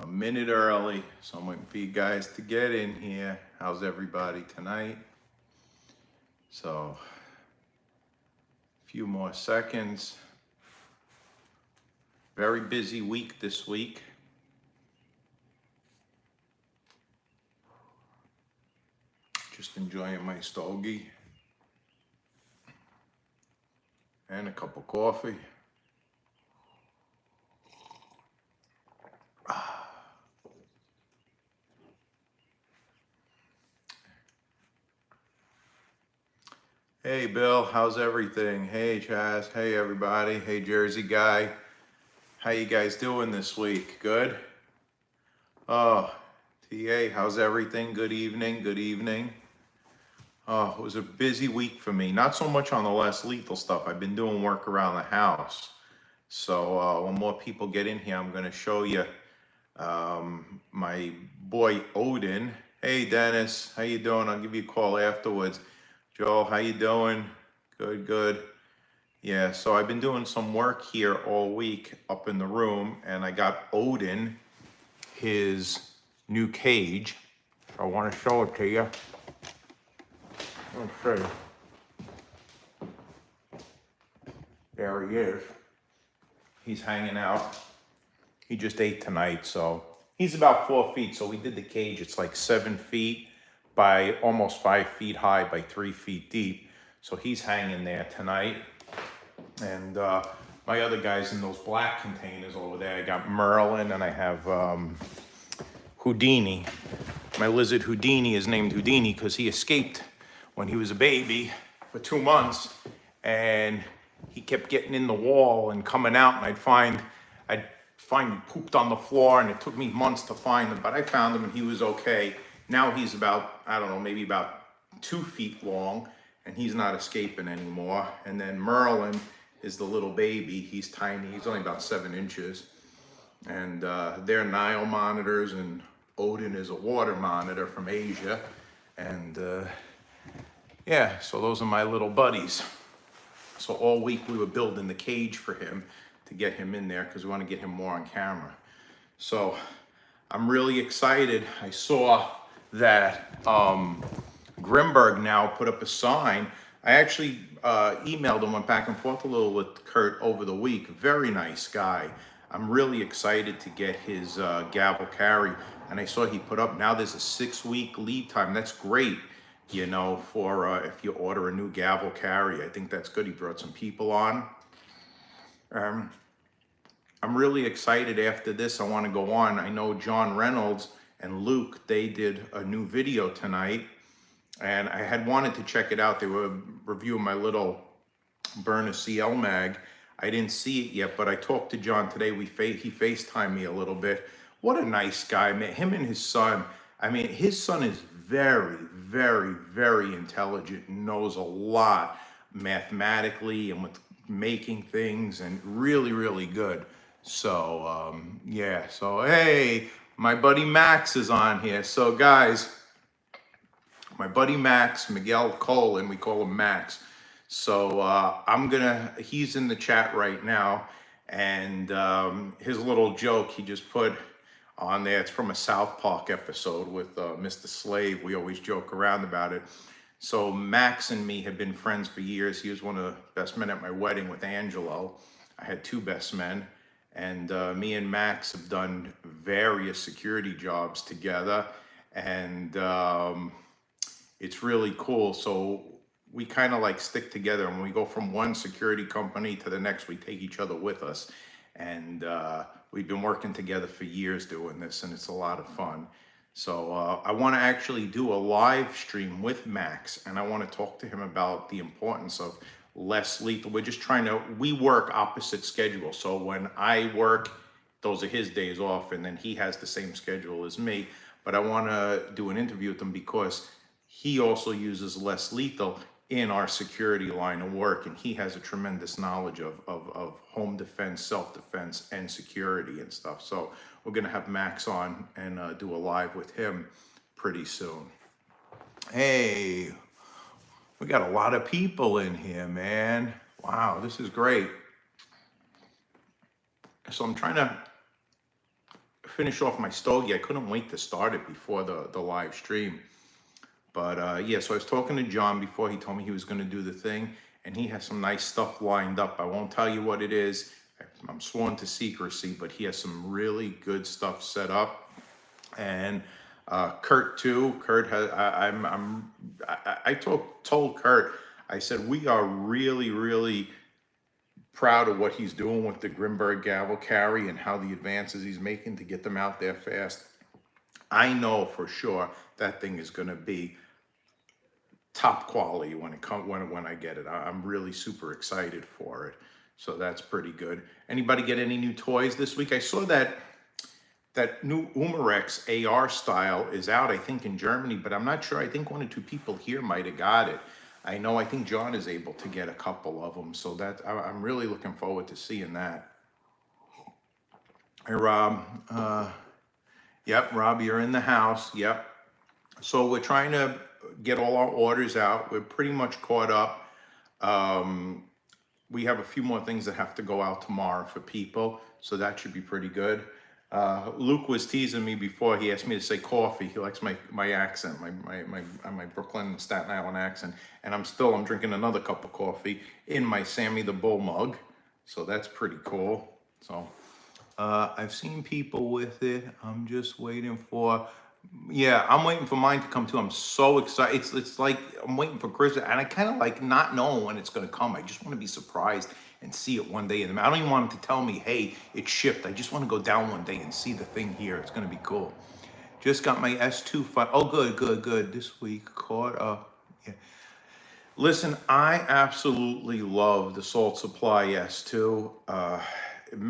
a minute early, so I'm waiting for you guys to get in here. How's everybody tonight? So, a few more seconds. Very busy week this week. Just enjoying my stogie and a cup of coffee. Hey Bill, how's everything? Hey Chaz, hey everybody, hey Jersey guy. How you guys doing this week? Good? Oh, TA, how's everything? Good evening, good evening. Oh, it was a busy week for me. Not so much on the less lethal stuff. I've been doing work around the house. So when more people get in here, I'm gonna show you my boy Odin. Hey Dennis, how you doing? I'll give you a call afterwards. Joel, how you doing? Good, good. Yeah, so I've been doing some work here all week up in the room, and I got Odin his new cage. I want to show it to you. Let's see. There he is. He's hanging out. He just ate tonight, so he's about 4 feet. So we did the cage. It's like 7 feet by almost 5 feet high by 3 feet deep. So he's hanging there tonight. And my other guys in those black containers over there, I got Merlin and I have Houdini. My lizard Houdini is named Houdini because he escaped when he was a baby for 2 months, and he kept getting in the wall and coming out, and I'd find him pooped on the floor, and it took me months to find him, but I found him and he was okay. Now he's about, I don't know, maybe about 2 feet long, and he's not escaping anymore. And then Merlin is the little baby. He's tiny. He's only about 7 inches. And they're Nile monitors, and Odin is a water monitor from Asia. And yeah, so those are my little buddies. So all week we were building the cage for him to get him in there because we want to get him more on camera. So I'm really excited. I saw that Grimberg now put up a sign. I actually emailed him, went back and forth a little with Kurt over the week. Very nice guy. I'm really excited to get his gavel carry. And I saw he put up, now there's a 6-week lead time. That's great, you know, for if you order a new gavel carry. I think that's good. He brought some people on. I'm really excited after this. I want to go on. I know John Reynolds and Luke, they did a new video tonight, and I had wanted to check it out. They were reviewing my little Burner CL mag. I didn't see it yet, but I talked to John today. He FaceTimed me a little bit. What a nice guy, man. Him and his son. I mean, his son is very, very, very intelligent, knows a lot mathematically and with making things, and really, really good. So, yeah. So, hey, my buddy Max is on here. So, guys, my buddy Max, Miguel Cole, and we call him Max. So he's in the chat right now, and his little joke he just put on there, it's from a South Park episode with Mr. Slave. We always joke around about it. So Max and me have been friends for years. He was one of the best men at my wedding with Angelo. I had 2 best men, and me and Max have done various security jobs together, and it's really cool. So we kind of like stick together, and when we go from one security company to the next, we take each other with us. And we've been working together for years doing this, and it's a lot of fun. So I want to actually do a live stream with Max, and I want to talk to him about the importance of less lethal. We work opposite schedules. So when I work, those are his days off, and then he has the same schedule as me. But I want to do an interview with him because he also uses less lethal in our security line of work, and he has a tremendous knowledge of home defense, self-defense, and security and stuff. So we're gonna have Max on and do a live with him pretty soon. Hey, we got a lot of people in here, man. Wow, this is great. So I'm trying to finish off my stogie. I couldn't wait to start it before the live stream. But yeah, so I was talking to John before. He told me he was going to do the thing, and he has some nice stuff lined up. I won't tell you what it is. I'm sworn to secrecy, but he has some really good stuff set up. And Kurt too. Kurt has. I told Kurt. I said we are really proud of what he's doing with the Grimberg gavel carry and how the advances he's making to get them out there fast. I know for sure that thing is going to be top quality when I get it. I'm really super excited for it. So that's pretty good. Anybody get any new toys this week? I saw that new Umarex AR style is out, I think, in Germany, but I'm not sure. I think 1 or 2 people here might have got it. I think John is able to get a couple of them, so that I'm really looking forward to seeing that. Hey, Rob. Yep, Rob, you're in the house. Yep. So we're trying to get all our orders out. We're pretty much caught up. We have a few more things that have to go out tomorrow for people, so that should be pretty good. Luke was teasing me before. He asked me to say coffee. He likes my accent, my Brooklyn, Staten Island accent. And I'm drinking another cup of coffee in my Sammy the Bull mug. So that's pretty cool. So I've seen people with it. I'm just waiting for, I'm waiting for mine to come too. I'm so excited. It's like I'm waiting for Christmas, and I kind of like not knowing when it's going to come. I just want to be surprised and see it one day in the mail. I don't even want him to tell me, hey, it's shipped. I just want to go down one day and see the thing here. It's going to be cool. Just got my S2 file. Oh, good. This week caught up. Yeah. Listen, I absolutely love the Salt Supply S2.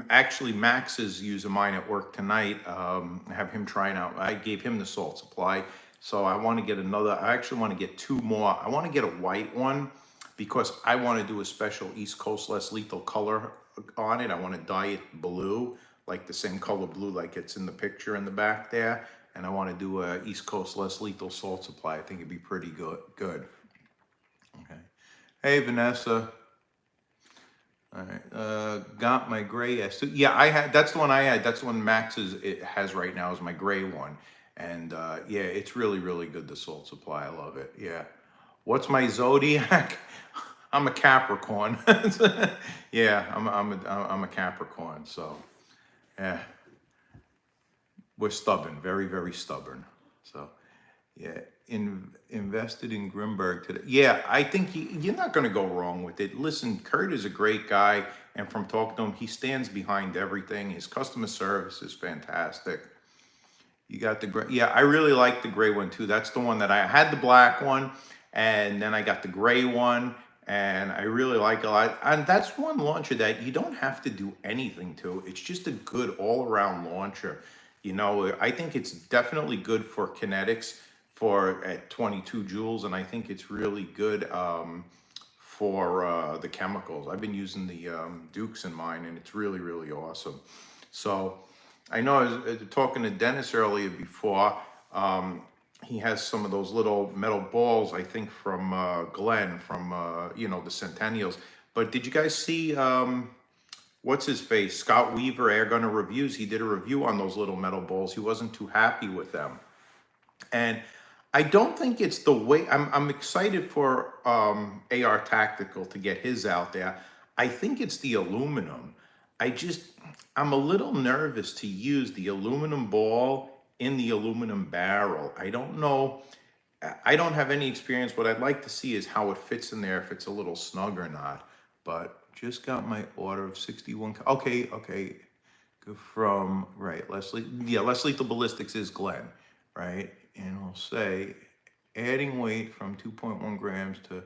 Actually, Max is using mine at work tonight. I have him trying out. I gave him the Salt Supply. So I want to get another. I actually want to get 2 more. I want to get a white one, because I want to do a special East Coast Less Lethal color on it. I want to dye it blue, like the same color blue like it's in the picture in the back there. And I want to do a East Coast Less Lethal Salt Supply. I think it'd be pretty good. Okay. Hey, Vanessa. All right. Got my gray S2. Yeah, that's the one I had. That's the one Max has right now, is my gray one. And yeah, it's really good, the Salt Supply. I love it. Yeah. What's my zodiac? I'm a Capricorn. Yeah, I'm a Capricorn. So, yeah, we're stubborn, very stubborn. So, yeah, invested in Grimberg today. Yeah, I think you're not going to go wrong with it. Listen, Kurt is a great guy, and from talking to him, he stands behind everything. His customer service is fantastic. You got the gray. Yeah, I really like the gray one too. That's the one that I had, the black one. And then I got the gray one, and I really like it a lot. And that's one launcher that you don't have to do anything to. It's just a good all-around launcher. I think it's definitely good for kinetics at 22 joules, and I think it's really good for the chemicals. I've been using the Dukes in mine, and it's really awesome. So I know I was talking to Dennis earlier before. He has some of those little metal balls, I think, from Glenn, from, the Centennials. But did you guys see, what's his face? Scott Weaver, Air Gunner Reviews. He did a review on those little metal balls. He wasn't too happy with them. And I don't think it's the way. I'm excited for AR Tactical to get his out there. I think it's the aluminum. I'm a little nervous to use the aluminum ball in the aluminum barrel. I don't know. I don't have any experience. What I'd like to see is how it fits in there, if it's a little snug or not. But just got my order of 61. Okay. From, right, Leslie. Yeah, Less Lethal Ballistics is Glenn, right? And we'll say adding weight from 2.1 grams to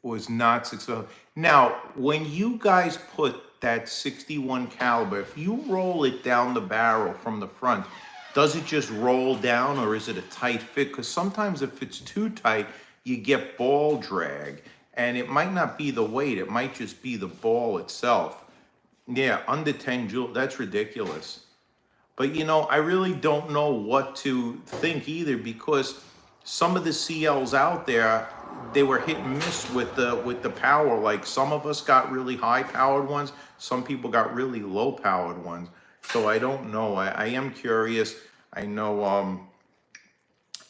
was not successful. Now, when you guys put that 61 caliber, if you roll it down the barrel from the front, does it just roll down, or is it a tight fit? Because sometimes if it's too tight, you get ball drag, and it might not be the weight, it might just be the ball itself. Yeah, under 10 joules, that's ridiculous. But I really don't know what to think either, because some of the CLs out there, they were hit and miss with the power. Like, some of us got really high powered ones, some people got really low powered ones. So I don't know. I am curious. I know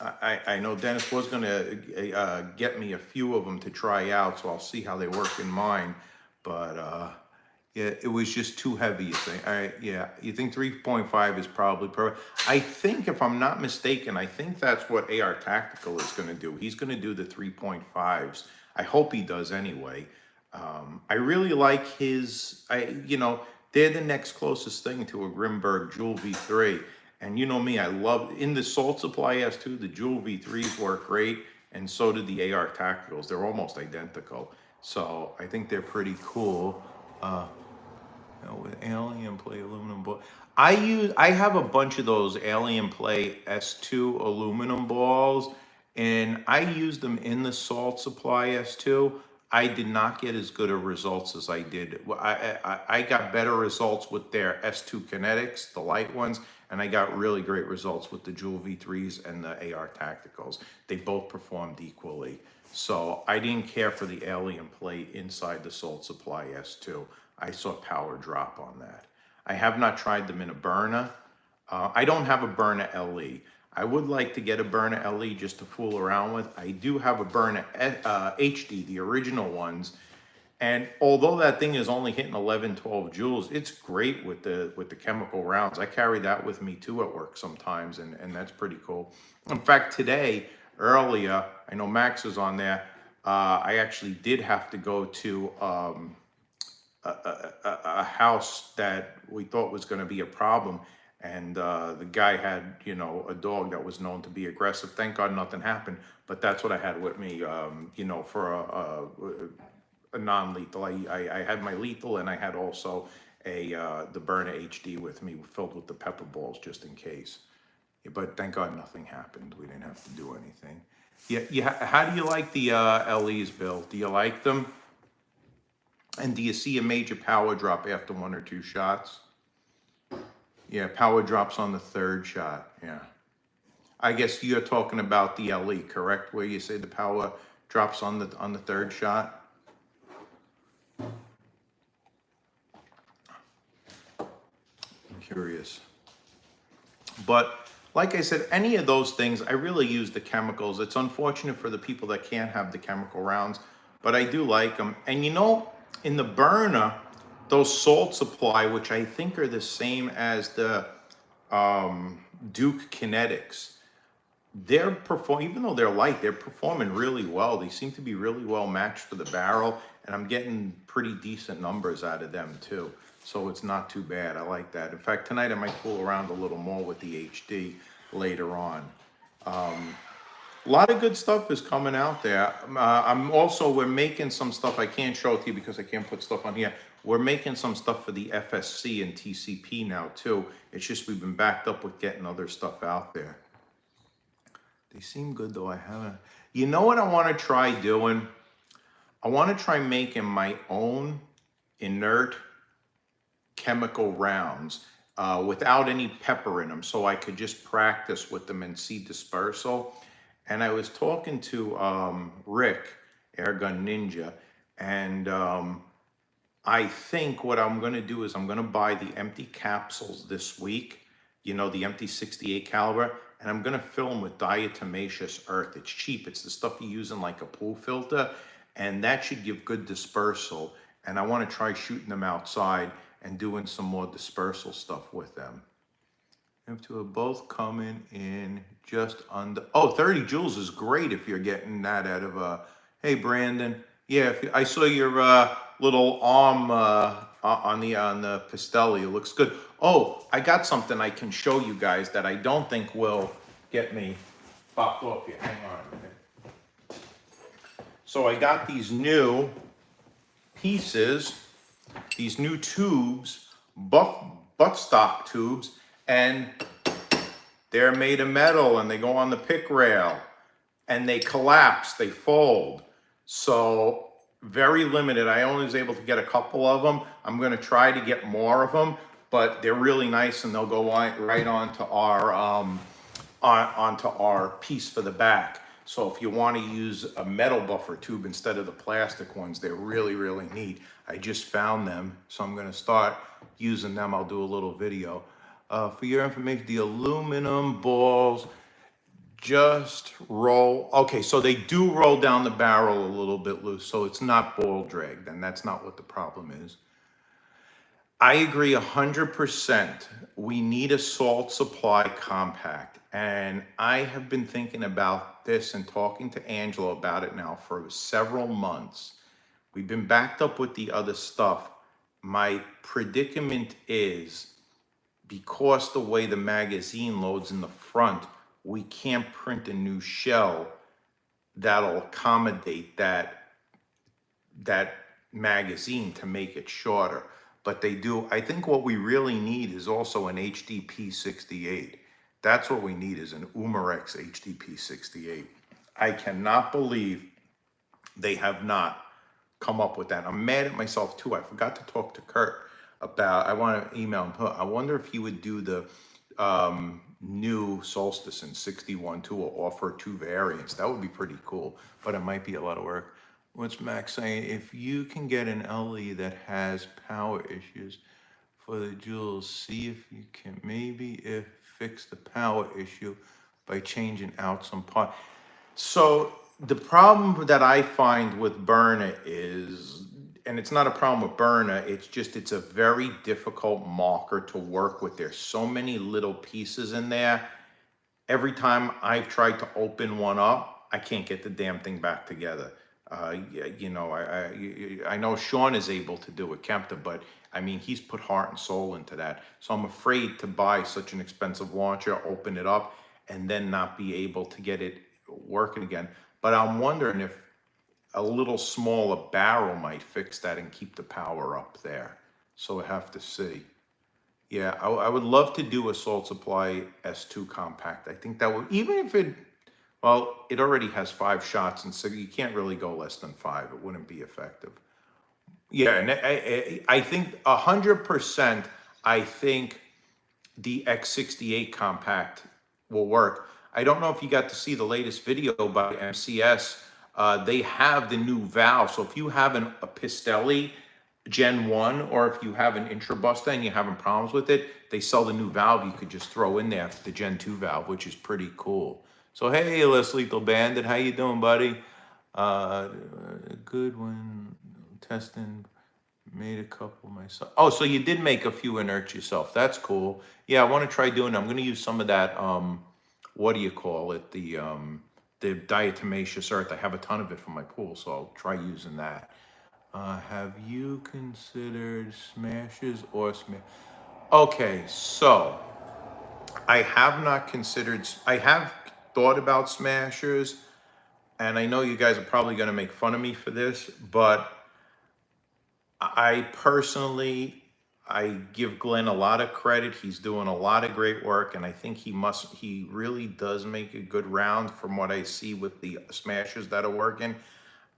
I know Dennis was gonna get me a few of them to try out, so I'll see how they work in mine. But yeah, it was just too heavy, you think? Yeah, you think 3.5 is probably perfect. I think, if I'm not mistaken, I think that's what AR Tactical is gonna do. He's gonna do the 3.5s. I hope he does anyway. I really like his, they're the next closest thing to a Grimberg Jewel V3. And you know me, I love, in the Salt Supply S2, the Jewel V3s work great, and so did the AR Tacticals. They're almost identical. So I think they're pretty cool. With Alien Play aluminum ball. I have a bunch of those Alien Play S2 aluminum balls, and I used them in the Salt Supply S2. I did not get as good of results as I did. I got better results with their S2 Kinetics, the light ones, and I got really great results with the Jewel V3s and the AR Tacticals. They both performed equally. So I didn't care for the Alien Play inside the Salt Supply S2. I saw power drop on that. I have not tried them in a burner. I don't have a burner LE. I would like to get a burner LE just to fool around with. I do have a burner HD, the original ones. And although that thing is only hitting 11, 12 joules, it's great with the chemical rounds. I carry that with me too at work sometimes, and that's pretty cool. In fact, today, earlier, I know Max is on there, I actually did have to go to a house that we thought was going to be a problem, and the guy had, a dog that was known to be aggressive. Thank God nothing happened, but that's what I had with me, for a non-lethal. I had my lethal, and I had also the Burner HD with me, filled with the pepper balls just in case. But thank God nothing happened. We didn't have to do anything. Yeah. How do you like the LEs, Bill? Do you like them? And do you see a major power drop after 1 or 2 shots? Yeah, power drops on the 3rd shot. Yeah. I guess you're talking about the LE, correct? Where you say the power drops on the 3rd shot? I'm curious. But like I said, any of those things, I really use the chemicals. It's unfortunate for the people that can't have the chemical rounds, but I do like them. And in the burner, those Salt Supply, which I think are the same as the Duke Kinetics, even though they're light, they're performing really well. They seem to be really well matched for the barrel, and I'm getting pretty decent numbers out of them too. So it's not too bad. I like that. In fact, tonight I might fool around a little more with the HD later on. A lot of good stuff is coming out there. We're making some stuff. I can't show it to you because I can't put stuff on here. We're making some stuff for the FSC and TCP now too. It's just we've been backed up with getting other stuff out there. They seem good though. I haven't. You know what I want to try doing? I want to try making my own inert chemical rounds without any pepper in them, so I could just practice with them and see dispersal. And I was talking to Rick, Airgun Ninja, and I think what I'm going to do is I'm going to buy the empty capsules this week, the empty 68 caliber, and I'm going to fill them with diatomaceous earth. It's cheap. It's the stuff you use in like a pool filter, and that should give good dispersal. And I want to try shooting them outside and doing some more dispersal stuff with them. Have to have both coming in just under, 30 joules is great if you're getting that out of hey Brandon, yeah, I saw your little arm on the Pistelli. It looks good. Oh, I got something I can show you guys that I don't think will get me popped off here. Hang on a minute. So I got these new pieces, these new tubes, buttstock tubes, and they're made of metal, and they go on the pick rail, and they collapse, they fold. So very limited. I only was able to get a couple of them. I'm going to try to get more of them, but they're really nice, and they'll go right onto our piece for the back. So if you want to use a metal buffer tube instead of the plastic ones, they're really, really neat. I just found them, so I'm going to start using them. I'll do a little video. For your information, the aluminum balls just roll. Okay, so they do roll down the barrel a little bit loose, so it's not ball dragged, and that's not what the problem is. I agree 100%. We need a salt supply compact. And I have been thinking about this and talking to Angela about it now for several months. We've been backed up with the other stuff. My predicament is because the way the magazine loads in the front, we can't print a new shell that'll accommodate that magazine to make it shorter. But they do. I think what we really need is also an HDP 68. That's what we need, is an Umarex HDP 68. I cannot believe they have not come up with that. I'm mad at myself too. I forgot to talk to Kurt about, I want to email him. I wonder if he would do the new Solstice in 61 too, or offer 2 variants. That would be pretty cool, but it might be a lot of work. What's Max saying? If you can get an LE that has power issues for the jewels, see if you can fix the power issue by changing out some part. So the problem that I find with Burner is, and it's not a problem with Burner, it's a very difficult marker to work with. There's so many little pieces in there. Every time I've tried to open one up, I can't get the damn thing back together. I know Sean is able to do it, Kempta, but I mean, he's put heart and soul into that. So I'm afraid to buy such an expensive launcher, open it up, and then not be able to get it working again. But I'm wondering if a little smaller barrel might fix that and keep the power up there. So I have to see. Yeah, I would love to do a Salt Supply S2 compact. I think that would, even if it, well, it already has 5 shots, and so you can't really go less than 5. It wouldn't be effective. Yeah, and I think 100%, I think the X68 compact will work. I don't know if you got to see the latest video by MCS. They have the new valve. So if you have a Pistelli Gen 1, or if you have an Intrabusta and you're having problems with it, they sell the new valve you could just throw in there, the Gen 2 valve, which is pretty cool. So hey, Les Lethal Bandit, how you doing, buddy? Good one. Testing, made a couple myself. Oh, so you did make a few inerts yourself. That's cool. Yeah, I want to try doing it. I'm going to use some of that, what do you call it? The diatomaceous earth. I have a ton of it for my pool, so I'll try using that. Have you considered smashes or smash? Okay, so I have not considered, I have thought about smashers, and I know you guys are probably going to make fun of me for this, but I personally, I give Glenn a lot of credit. He's doing a lot of great work, and I think he really does make a good round from what I see with the smashers that are working.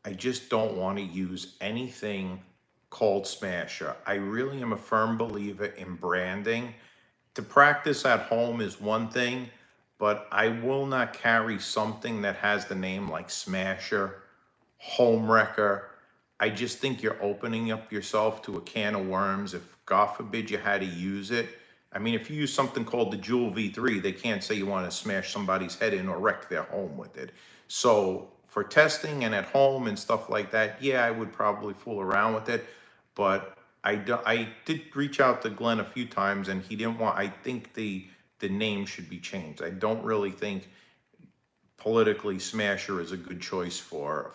I just don't want to use anything called smasher. I really am a firm believer in branding. To practice at home is one thing, but I will not carry something that has the name like Smasher, Home Wrecker. I just think you're opening up yourself to a can of worms if, God forbid, you had to use it. I mean, if you use something called the Jewel V3, they can't say you want to smash somebody's head in or wreck their home with it. So for testing and at home and stuff like that, yeah, I would probably fool around with it. But I did reach out to Glenn a few times, and he didn't want, I think the name should be changed. I don't really think politically Smasher is a good choice for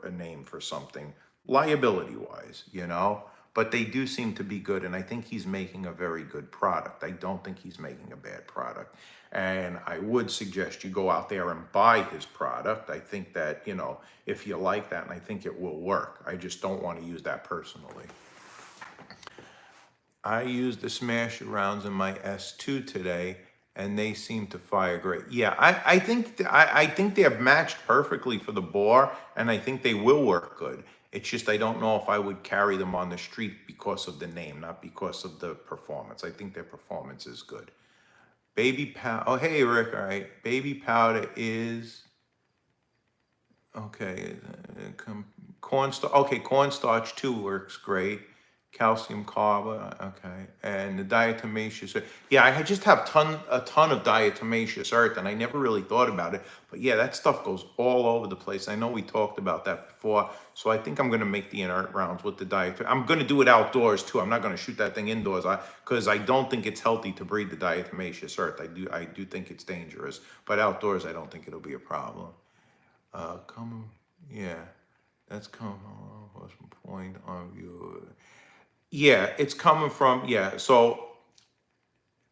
a name for something liability wise, but they do seem to be good, and I think he's making a very good product. I don't think he's making a bad product, and I would suggest you go out there and buy his product. I think that, if you like that, and I think it will work. I just don't want to use that personally. I used the Smasher rounds in my S2 today, and they seem to fire great. Yeah, I think they have matched perfectly for the bore, and I think they will work good. It's just I don't know if I would carry them on the street because of the name, not because of the performance. I think their performance is good. Baby powder. Oh, hey Rick. All right, baby powder is Okay, cornstarch. Okay, cornstarch too works great. Calcium carbonate. Okay, and the diatomaceous. Yeah, just have a ton of diatomaceous earth, and I never really thought about it. But yeah, that stuff goes all over the place. I know we talked about that before, so I think I'm gonna make the inert rounds with the diet. I'm gonna do it outdoors too. I'm not gonna shoot that thing indoors. Because I don't think it's healthy to breed the diatomaceous earth. I do think it's dangerous, but outdoors I don't think it'll be a problem. Come, yeah, that's come. What's the point of view? Yeah, it's coming from, yeah. So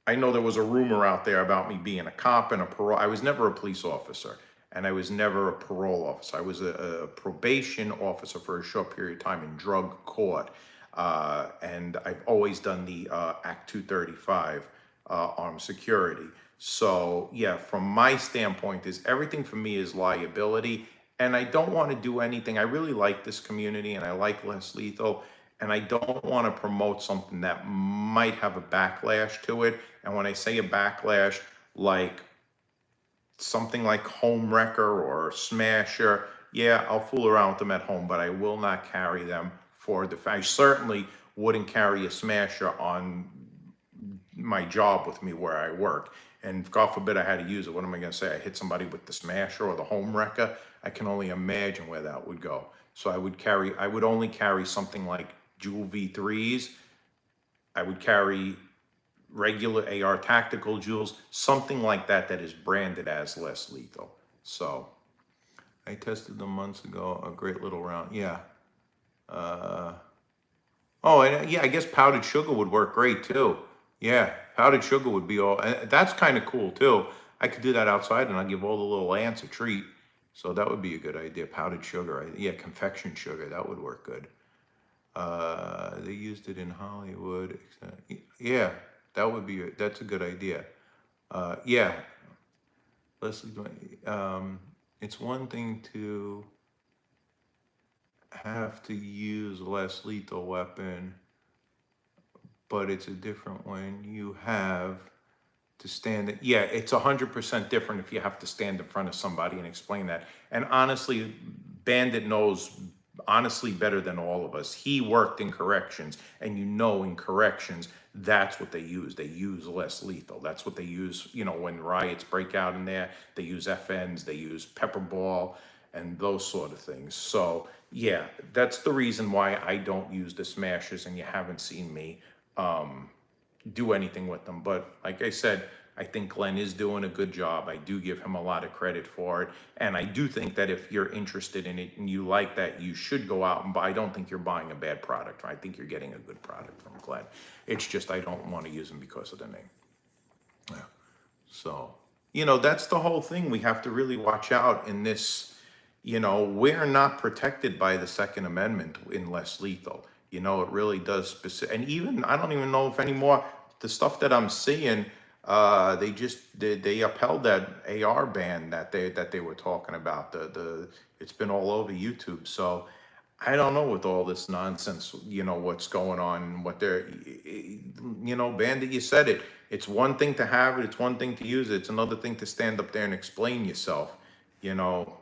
I know there was a rumor out there about me being a cop and a parole. I was never a police officer, and I was never a parole officer. I was a probation officer for a short period of time in drug court, and I've always done the Act 235 armed security. So yeah, from my standpoint, is everything for me is liability, and I don't want to do anything. I really like this community, and I like less lethal, and I don't want to promote something that might have a backlash to it. And when I say a backlash, like something like Home Wrecker or Smasher, yeah, I'll fool around with them at home, but I will not carry them for the. I certainly wouldn't carry a Smasher on my job with me where I work. And God forbid I had to use it. What am I going to say? I hit somebody with the Smasher or the Home Wrecker. I can only imagine where that would go. So I would only carry something like Jewel V3s. I would carry regular AR tactical jewels, something like that that is branded as less lethal. So I tested them months ago. A great little round. Yeah. Uh, oh, and yeah, I guess powdered sugar would work great too. Yeah, powdered sugar would be all. And that's kind of cool too. I could do that outside, and I'll give all the little ants a treat. So that would be a good idea. Powdered sugar. Yeah, confection sugar. That would work good. They used it in Hollywood. Yeah, that's a good idea. Yeah, Leslie, it's one thing to have to use less lethal weapon, but it's a different when you have to stand. Yeah, it's 100% different if you have to stand in front of somebody and explain that. And honestly, Bandit knows honestly better than all of us. He worked in corrections, and in corrections, that's what they use. They use less lethal. That's what they use, when riots break out in there. They use FNs, they use pepper ball, and those sort of things. So yeah, that's the reason why I don't use the smashers, and you haven't seen me do anything with them. But like I said, I think Glenn is doing a good job. I do give him a lot of credit for it. And I do think that if you're interested in it and you like that, you should go out and buy. I don't think you're buying a bad product. I think you're getting a good product from Glenn. It's just I don't want to use them because of the name. Yeah. So, that's the whole thing. We have to really watch out in this. We're not protected by the Second Amendment in less lethal. It really does specific. And even, I don't even know if anymore, the stuff that I'm seeing, they upheld that AR ban that they were talking about. It's been all over YouTube. So I don't know with all this nonsense, what's going on, what they're, Bandit, you said it. It's one thing to have it, it's one thing to use it, it's another thing to stand up there and explain yourself. You know,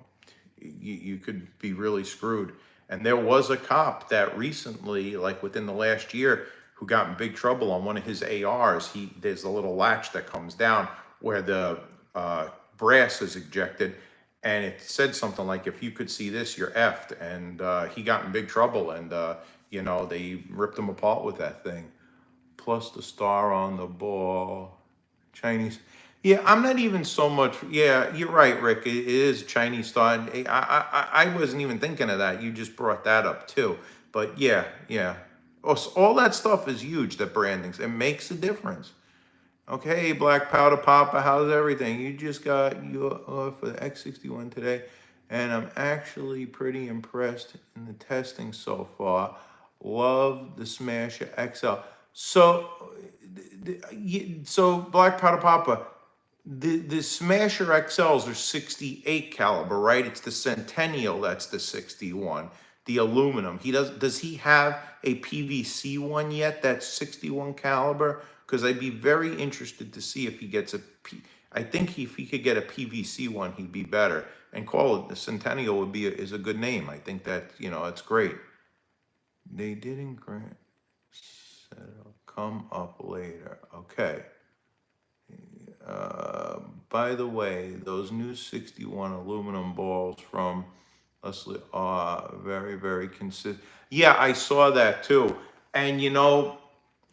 you could be really screwed. And there was a cop that recently, like within the last year, who got in big trouble on one of his ARs. There's a little latch that comes down where the brass is ejected, and it said something like, "If you could see this, you're effed." And he got in big trouble, and they ripped him apart with that thing. Plus the star on the ball, Chinese. Yeah, I'm not even so much. Yeah, you're right, Rick. It is Chinese star. And I wasn't even thinking of that. You just brought that up too. But yeah, yeah. All that stuff is huge. That branding, it makes a difference. Okay, Black Powder Papa, how's everything? You just got for the X61 today, and I'm actually pretty impressed in the testing so far. Love the Smasher XL. So Black Powder Papa, the Smasher XLs are 68 caliber, right? It's the Centennial that's the 61, the aluminum. Does he have a PVC one yet that's 61 caliber? Because I'd be very interested to see if he gets I think if he could get a PVC one, he'd be better. and call it the Centennial would be is a good name. I think that, it's great. They didn't grant, come up later. Okay. By the way, those new 61 aluminum balls from Leslie are very, very consistent. Yeah, I saw that too. And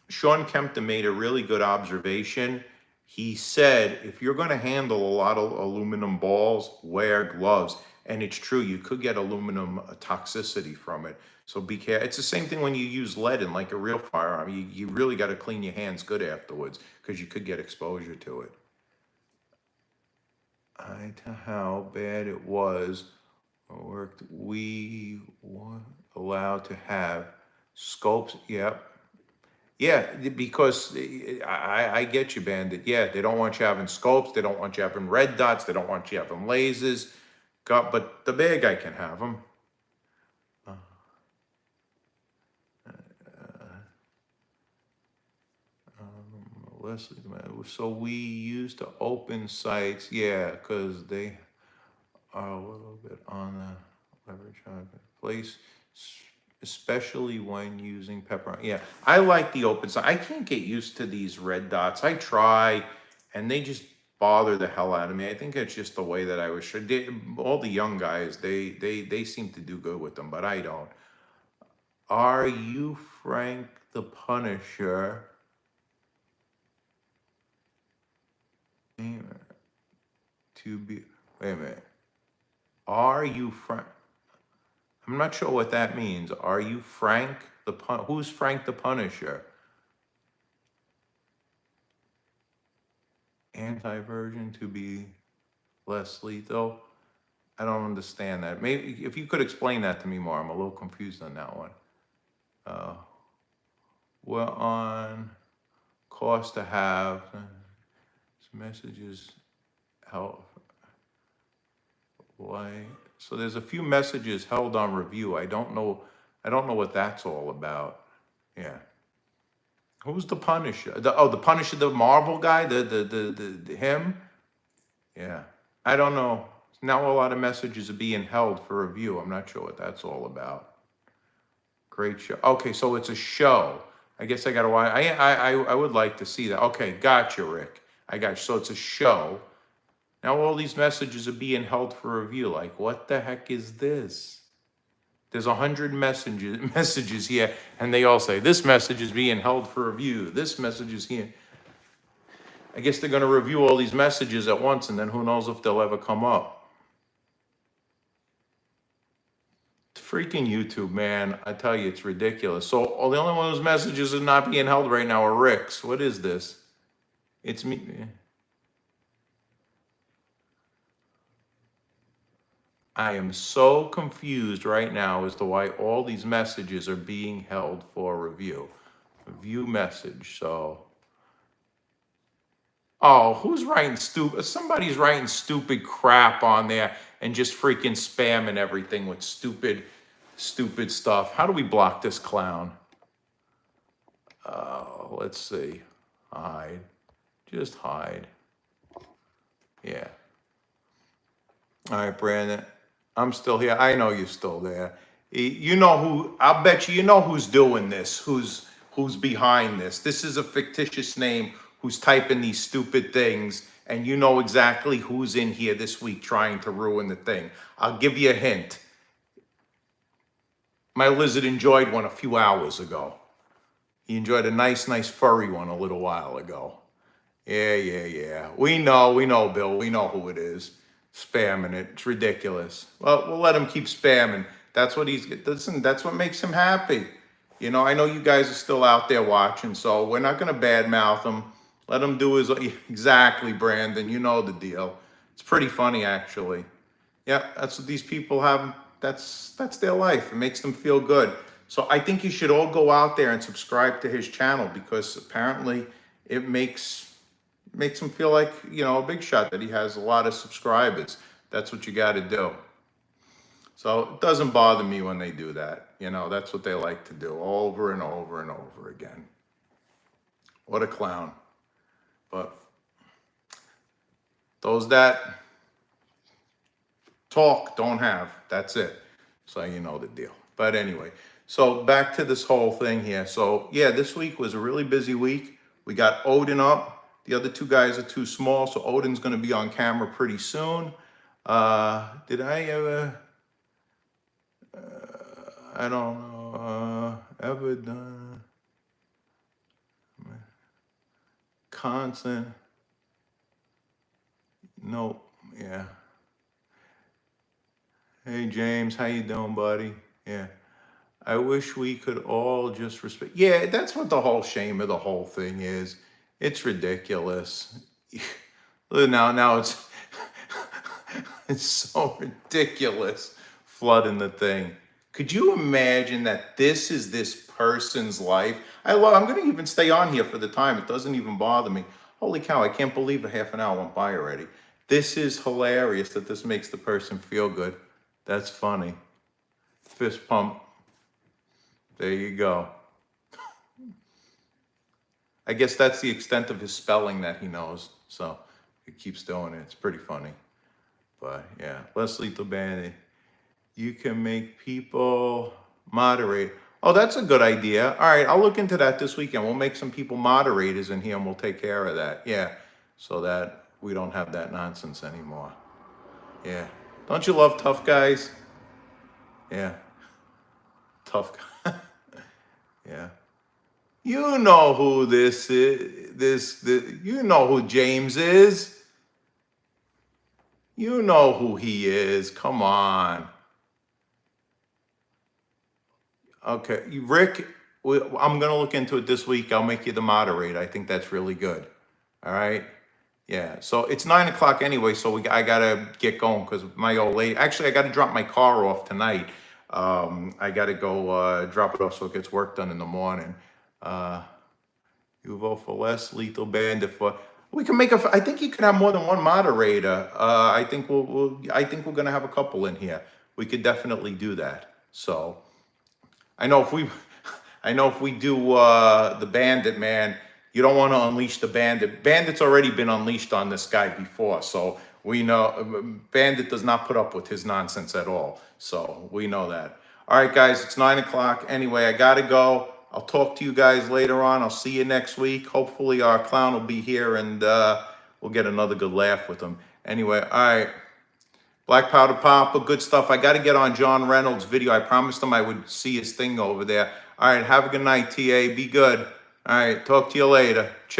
Sean Kempton made a really good observation. He said, if you're going to handle a lot of aluminum balls, wear gloves. And it's true, you could get aluminum toxicity from it. So be careful. It's the same thing when you use lead in like a real firearm. You really got to clean your hands good afterwards because you could get exposure to it. I to how bad it was worked. We were allowed to have scopes. Yep. Yeah, because I get you, Bandit. Yeah, they don't want you having scopes. They don't want you having red dots. They don't want you having lasers. But the bad guy can have them. Leslie, so we used to open sites, yeah, because they are a little bit on the leverage place, especially when using pepper. Yeah, I like the open site. I can't get used to these red dots. I try, and they just bother the hell out of me. I think it's just the way that I was. All the young guys, they seem to do good with them, but I don't. Are you Frank the Punisher? To be, wait a minute. Are you Frank? I'm not sure what that means. Are you Frank the Who's Frank the Punisher? Anti-version to be less lethal? I don't understand that. Maybe if you could explain that to me more. I'm a little confused on that one. We're on cost to have messages help. Why? So there's a few messages held on review. I don't know what that's all about. Yeah. Who's the Punisher? The Punisher, the Marvel guy, the him? Yeah. I don't know. Now a lot of messages are being held for review. I'm not sure what that's all about. Great show. Okay, so it's a show. I guess I gotta watch. I would like to see that. Okay, gotcha, Rick. I got you. So it's a show. Now all these messages are being held for review. Like, what the heck is this? There's 100 messages here, and they all say, this message is being held for review. This message is here. I guess they're going to review all these messages at once, and then who knows if they'll ever come up. It's freaking YouTube, man. I tell you, it's ridiculous. So the only one whose messages are not being held right now are Rick's. What is this? It's me. I am so confused right now as to why all these messages are being held for review. View message, so. Oh, who's writing stupid? Somebody's writing stupid crap on there and just freaking spamming everything with stupid stuff. How do we block this clown? Let's see. Hide. Just hide. Yeah. All right, Brandon. I'm still here. I know you're still there. You know who, I'll bet you know who's doing this, who's behind this. This is a fictitious name who's typing these stupid things, and you know exactly who's in here this week trying to ruin the thing. I'll give you a hint. My lizard enjoyed one a few hours ago. He enjoyed a nice furry one a little while ago. Yeah. We know, Bill. We know who it is. Spamming it. It's ridiculous. Well, we'll let him keep spamming. That's what listen, that's what makes him happy. I know you guys are still out there watching, so we're not going to badmouth him. Let him do his, exactly, Brandon. You know the deal. It's pretty funny, actually. Yeah, that's what these people have. That's their life. It makes them feel good. So I think you should all go out there and subscribe to his channel, because apparently it makes him feel like, a big shot, that he has a lot of subscribers. That's what you got to do. So it doesn't bother me when they do that. That's what they like to do over and over and over again. What a clown. But those that Talk, don't have. That's it. So you know the deal. But anyway, so back to this whole thing here. So yeah, this week was a really busy week. We got Odin up. The other two guys are too small, so Odin's going to be on camera pretty soon. Did I ever? I don't know. Ever done constant? Nope. Yeah. Hey James, how you doing, buddy? Yeah. I wish we could all just respect. Yeah, that's what the whole shame of the whole thing is. It's ridiculous. Now it's it's so ridiculous flooding the thing. Could you imagine that this is this person's life? I'm going to even stay on here for the time. It doesn't even bother me. Holy cow, I can't believe a half an hour went by already. This is hilarious that this makes the person feel good. That's funny. Fist pump. There you go. I guess that's the extent of his spelling that he knows. So he keeps doing it. It's pretty funny. But yeah, Leslie Bandit. You can make people moderate. Oh, that's a good idea. All right, I'll look into that this weekend. We'll make some people moderators in here and we'll take care of that. Yeah, so that we don't have that nonsense anymore. Yeah. Don't you love tough guys? Yeah. Tough guy. Yeah. You know who this is. This you know who James is. You know who he is. Come on. Okay, Rick, I'm going to look into it this week. I'll make you the moderator. I think that's really good. All right? Yeah, so it's 9 o'clock anyway, so I got to get going because my old lady, actually, I got to drop my car off tonight. I got to go drop it off so it gets work done in the morning. You vote for less lethal bandit for. We can make I think you can have more than one moderator. I think I think we're gonna have a couple in here. We could definitely do that. So I know if we do the bandit, man, you don't want to unleash the bandit. Bandit's already been unleashed on this guy before, so we know Bandit does not put up with his nonsense at all. So we know that. All right, guys, it's 9 o'clock. Anyway, I gotta go. I'll talk to you guys later on. I'll see you next week. Hopefully our clown will be here and we'll get another good laugh with him. Anyway, all right. Black Powder Papa, good stuff. I got to get on John Reynolds' video. I promised him I would see his thing over there. All right, have a good night, TA. Be good. All right, talk to you later.